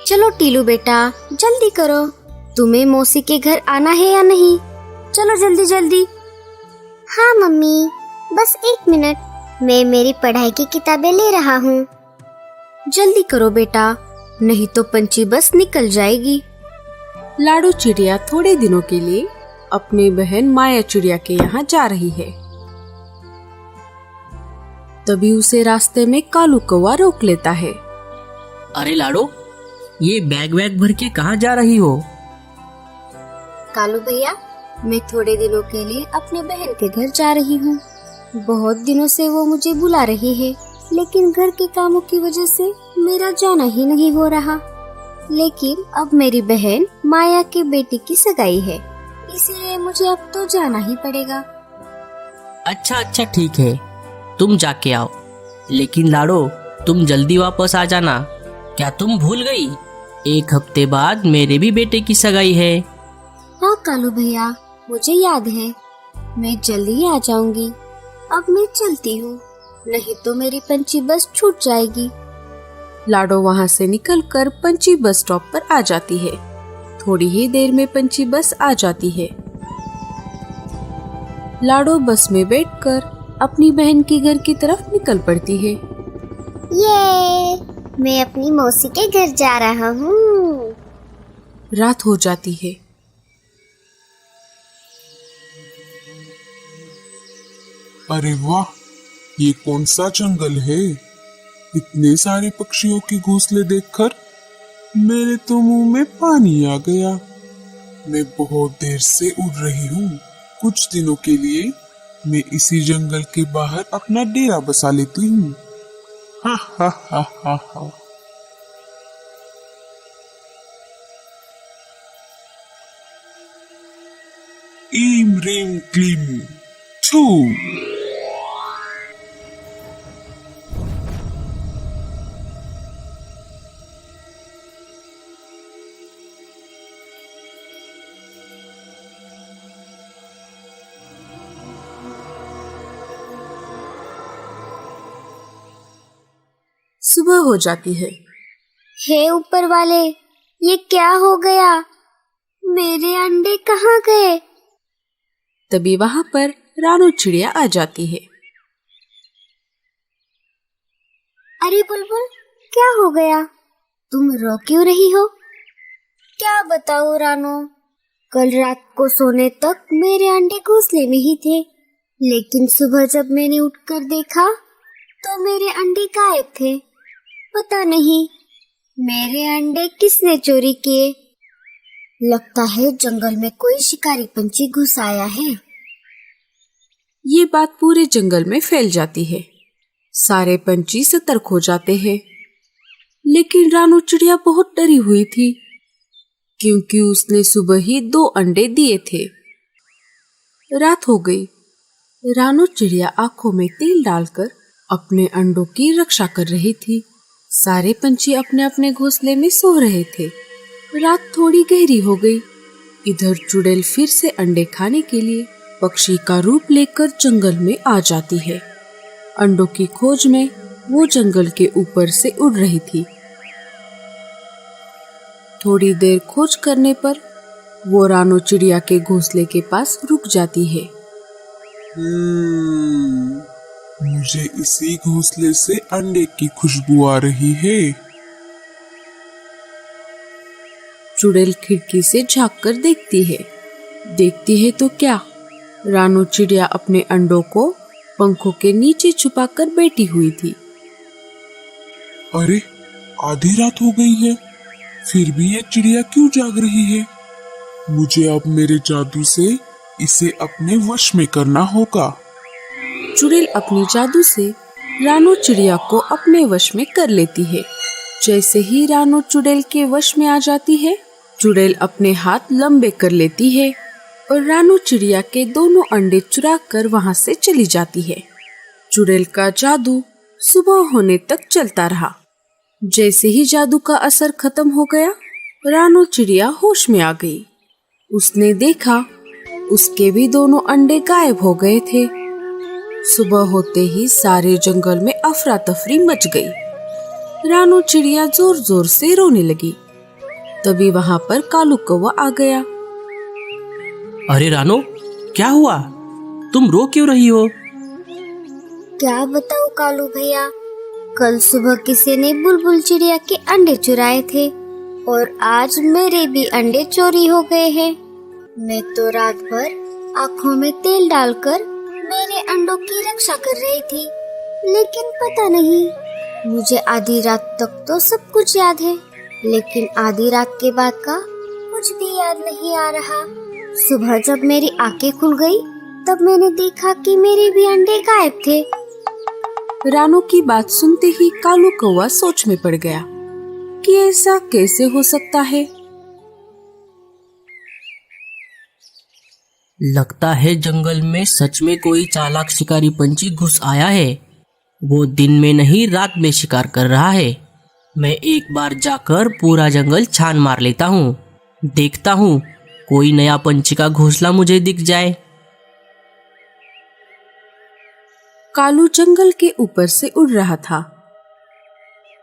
चलो टीलू बेटा, जल्दी करो, तुम्हें मौसी के घर आना है या नहीं? चलो जल्दी जल्दी। हाँ मम्मी, बस 1 मिनट, मैं मेरी पढ़ाई की किताबें ले रहा हूँ। जल्दी करो बेटा, नहीं तो पंछी बस निकल जाएगी। लाडो चिड़िया थोड़े दिनों के लिए अपनी बहन माया चिड़िया के यहाँ जा रही है। तभी उसे रास्ते में कालू कौवा रोक लेता है। अरे लाडो, ये बैग वैग भर के कहाँ जा रही हो? कालू भैया, मैं थोड़े दिनों के लिए अपने बहन के घर जा रही हूँ। बहुत दिनों से वो मुझे बुला रही है, लेकिन घर के कामों की वजह से मेरा जाना ही नहीं हो रहा। लेकिन अब मेरी बहन माया के बेटी की सगाई है, इसलिए मुझे अब तो जाना ही पड़ेगा। अच्छा ठीक है, तुम जाके आओ, लेकिन लाडो तुम जल्दी वापस आ जाना। क्या तुम भूल गई? 1 हफ्ते बाद मेरे भी बेटे की सगाई है। हाँ कालू भैया, मुझे याद है, मैं जल्दी ही आ जाऊंगी। अब मैं चलती हूँ, नहीं तो मेरी पंछी बस छूट जाएगी। लाडो वहाँ से निकलकर पंछी बस स्टॉप पर आ जाती है। थोड़ी ही देर में पंछी बस आ जाती है। लाडो बस में बैठकर अपनी बहन के घर की तरफ निकल पड़ती है। ये मैं अपनी मौसी के घर जा रहा हूँ। रात हो जाती है। अरे वाह, ये कौन सा जंगल है? इतने सारे पक्षियों के घोंसले देखकर मेरे तो मुंह में पानी आ गया। मैं बहुत देर से उड़ रही हूँ। कुछ दिनों के लिए मैं इसी जंगल के बाहर अपना डेरा बसा लेती हूँ। हा हा हा हा हा। ईम रीम क्लीम छू। सुबह हो जाती है। हे ऊपर वाले, ये क्या हो गया? मेरे अंडे कहाँ गए? तभी वहाँ पर रानू चिड़िया आ जाती है। अरे बुलबुल, क्या हो गया? तुम रो क्यों रही हो? क्या बताऊं रानू, कल रात को सोने तक मेरे अंडे घोंसले में ही थे, लेकिन सुबह जब मैंने उठकर देखा तो मेरे अंडे गायब थे। पता नहीं मेरे अंडे किसने चोरी किए। लगता है जंगल में कोई शिकारी पंछी घुस आया है। ये बात पूरे जंगल में फैल जाती है। सारे पंछी सतर्क हो जाते हैं, लेकिन रानू चिड़िया बहुत डरी हुई थी, क्योंकि उसने सुबह ही 2 अंडे दिए थे। रात हो गई। रानू चिड़िया आंखों में तेल डालकर अपने अंडों की रक्षा कर रही थी। सारे पंछी अपने अपने घोंसले में सो रहे थे। रात थोड़ी गहरी हो गई। इधर चुड़ैल फिर से अंडे खाने के लिए पक्षी का रूप लेकर जंगल में आ जाती है। अंडों की खोज में वो जंगल के ऊपर से उड़ रही थी। थोड़ी देर खोज करने पर वो रानू चिड़िया के घोंसले के पास रुक जाती है। मुझे इसी घोंसले से अंडे की खुशबू आ रही है। चुड़ैल खिड़की से झांककर देखती है तो क्या, रानू चिड़िया अपने अंडों को पंखों के नीचे छुपाकर बैठी हुई थी। अरे, आधी रात हो गई है, फिर भी ये चिड़िया क्यों जाग रही है? मुझे अब मेरे जादू से इसे अपने वश में करना होगा। चुड़ैल अपनी जादू से रानू चिड़िया को अपने वश में कर लेती है। जैसे ही रानू चुड़ैल के वश में आ जाती है, चुड़ैल अपने हाथ लंबे कर लेती है और रानू चिड़िया के दोनों अंडे चुरा कर वहाँ से चली जाती है। चुड़ैल का जादू सुबह होने तक चलता रहा। जैसे ही जादू का असर खत्म हो गया, रानू चिड़िया होश में आ गई। उसने देखा उसके भी दोनों अंडे गायब हो गए थे। सुबह होते ही सारे जंगल में अफरा तफरी मच गई। रानू चिड़िया जोर जोर से रोने लगी। तभी वहां पर कालू कौवा आ गया। अरे रानो, क्या हुआ? तुम रो क्यों रही हो? क्या बताऊं कालू भैया, कल सुबह किसी ने बुलबुल चिड़िया के अंडे चुराए थे और आज मेरे भी अंडे चोरी हो गए हैं। मैं तो रात भर आँखों में तेल डालकर मेरे अंडों की रक्षा कर रही थी, लेकिन पता नहीं, मुझे आधी रात तक तो सब कुछ याद है, लेकिन आधी रात के बाद का कुछ भी याद नहीं आ रहा। सुबह जब मेरी आंखें खुल गई तब मैंने देखा कि मेरे भी अंडे गायब थे। रानू की बात सुनते ही कालू कौवा सोच में पड़ गया कि ऐसा कैसे हो सकता है। लगता है जंगल में सच में कोई चालाक शिकारी पंछी घुस आया है। वो दिन में नहीं रात में शिकार कर रहा है। मैं एक बार जाकर पूरा जंगल छान मार लेता हूँ। देखता हूँ कोई नया पंछी का घोंसला मुझे दिख जाए। कालू जंगल के ऊपर से उड़ रहा था।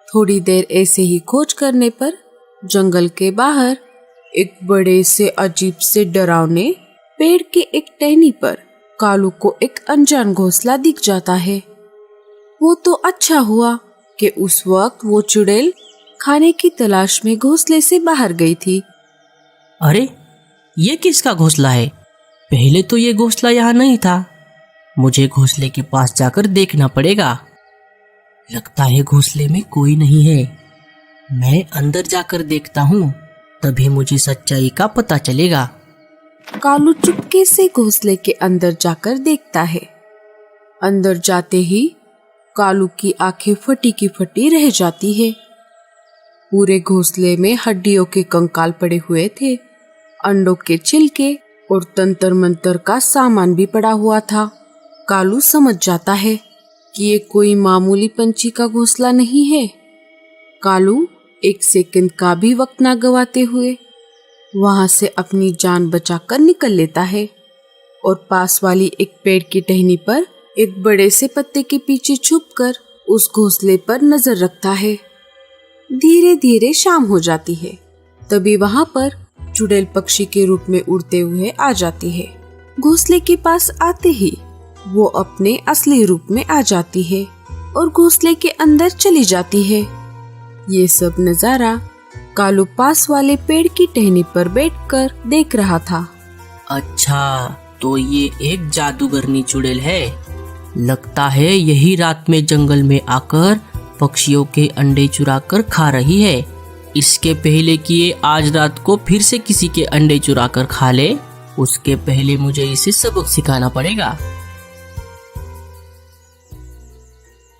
थोड़ी देर ऐसे ही खोज करने पर जंगल के बाहर एक बड़े से अजीब से डरावने पेड़ के एक टहनी पर कालू को एक अनजान घोंसला दिख जाता है। वो तो अच्छा हुआ कि उस वक्त वो चुड़ैल खाने की तलाश में घोंसले से बाहर गई थी। अरे, ये किसका घोंसला है? पहले तो ये घोंसला यहाँ नहीं था। मुझे घोंसले के पास जाकर देखना पड़ेगा। लगता है घोंसले में कोई नहीं है। मैं अंदर जाकर देखता हूँ, तभी मुझे सच्चाई का पता चलेगा। कालू चुपके से घोंसले के अंदर जाकर देखता है। अंदर जाते ही कालू की आंखें फटी की फटी रह जाती है। पूरे घोंसले में हड्डियों के कंकाल पड़े हुए थे, अंडों के छिलके और तंत्र मंत्र का सामान भी पड़ा हुआ था। कालू समझ जाता है कि ये कोई मामूली पंछी का घोंसला नहीं है। कालू एक सेकंड का भी वक्त ना गवाते हुए वहां से अपनी जान बचाकर निकल लेता है और पास वाली एक पेड़ की टहनी पर एक बड़े से पत्ते के पीछे छुपकर उस घोंसले पर नजर रखता है। धीरे धीरे शाम हो जाती है। तभी वहां पर चुड़ैल पक्षी के रूप में उड़ते हुए आ जाती है। घोंसले के पास आते ही वो अपने असली रूप में आ जाती है और घोंसले के अंदर चली जाती है। ये सब नजारा कालू पास वाले पेड़ की टहनी पर बैठकर देख रहा था। अच्छा, तो ये एक जादूगरनी चुड़ैल है। लगता है यही रात में जंगल में आकर पक्षियों के अंडे चुरा कर खा रही है। इसके पहले कि ये आज रात को फिर से किसी के अंडे चुरा कर खा ले, उसके पहले मुझे इसे सबक सिखाना पड़ेगा।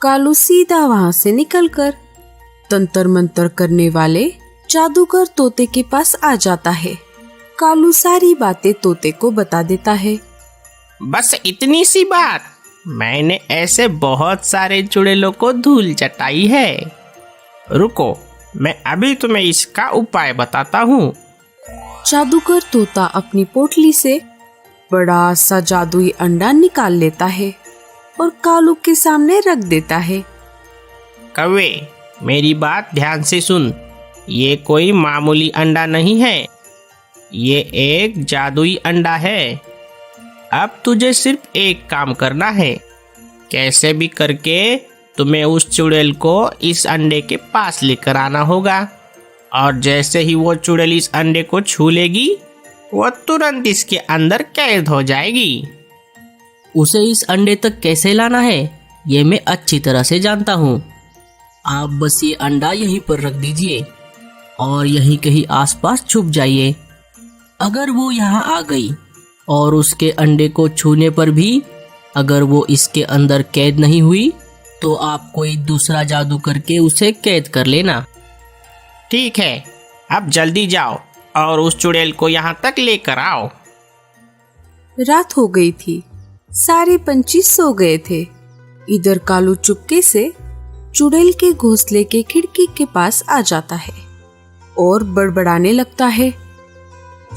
कालू सीधा वहां से निकलकर तंत्र मंत्र करने वाले जादूगर तोते के पास आ जाता है। कालू सारी बातें तोते को बता देता है। बस इतनी सी बात, मैंने ऐसे बहुत सारे चुड़ैलों को धूल चटाई है। रुको, मैं अभी तुम्हें इसका उपाय बताता हूँ। जादूगर तोता अपनी पोटली से बड़ा सा जादुई अंडा निकाल लेता है और कालू के सामने रख देता है। कौवे, मेरी बात ध्यान से सुन। ये कोई मामूली अंडा नहीं है, ये एक जादुई अंडा है। अब तुझे सिर्फ एक काम करना है। कैसे भी करके तुम्हें उस चुड़ैल को इस अंडे के पास लेकर आना होगा, और जैसे ही वो चुड़ैल इस अंडे को छू लेगी, वो तुरंत इसके अंदर कैद हो जाएगी। उसे इस अंडे तक कैसे लाना है, ये मैं अच्छी तरह से जानता हूँ। आप बस ये अंडा यहीं पर रख दीजिए और यहीं कहीं आसपास छुप जाइए। अगर वो यहाँ आ गई और उसके अंडे को छूने पर भी अगर वो इसके अंदर कैद नहीं हुई, तो आप कोई दूसरा जादू करके उसे कैद कर लेना। ठीक है, अब जल्दी जाओ और उस चुड़ैल को यहाँ तक लेकर आओ। रात हो गई थी, सारे पंछी सो गए थे। इधर कालू चुपके से चुड़ैल के घोंसले के खिड़की के पास आ जाता है और बड़बड़ाने लगता है।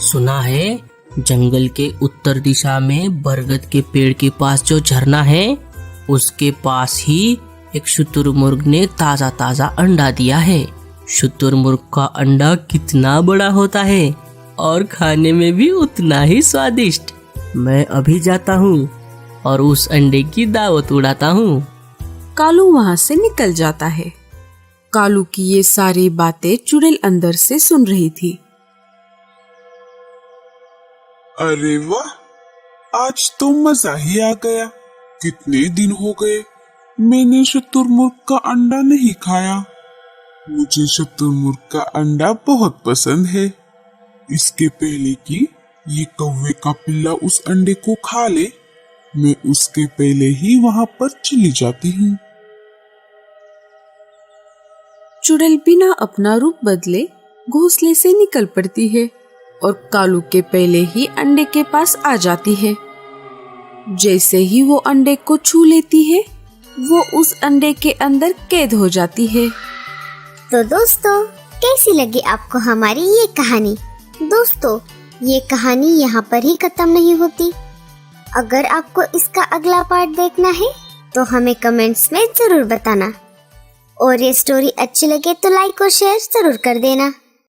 सुना है जंगल के उत्तर दिशा में बरगद के पेड़ के पास जो झरना है, उसके पास ही एक शुतुरमुर्ग ने ताजा ताजा अंडा दिया है। शुतुरमुर्ग का अंडा कितना बड़ा होता है और खाने में भी उतना ही स्वादिष्ट। मैं अभी जाता हूँ और उस अंडे की दावत उड़ाता हूँ। कालू वहां से निकल जाता है। कालू की ये सारी बातें चुड़ैल अंदर से सुन रही थी। अरे वाह, आज तो मजा ही आ गया। कितने दिन हो गए मैंने शुतुरमुर्ग का अंडा नहीं खाया। मुझे शुतुरमुर्ग का अंडा बहुत पसंद है। इसके पहले कि ये कौवे का पिल्ला उस अंडे को खा ले, मैं उसके पहले ही वहां पर चली जाती हूँ। चुड़ैल बिना अपना रूप बदले घोंसले से निकल पड़ती है और कालू के पहले ही अंडे के पास आ जाती है। जैसे ही वो अंडे को छू लेती है, वो उस अंडे के अंदर कैद हो जाती है। तो दोस्तों, कैसी लगी आपको हमारी ये कहानी? दोस्तों, ये कहानी यहाँ पर ही खत्म नहीं होती। अगर आपको इसका अगला पार्ट देखना है तो हमें कमेंट्स में जरूर बताना। और ये स्टोरी अच्छी लगे तो लाइक और शेयर जरूर कर देना।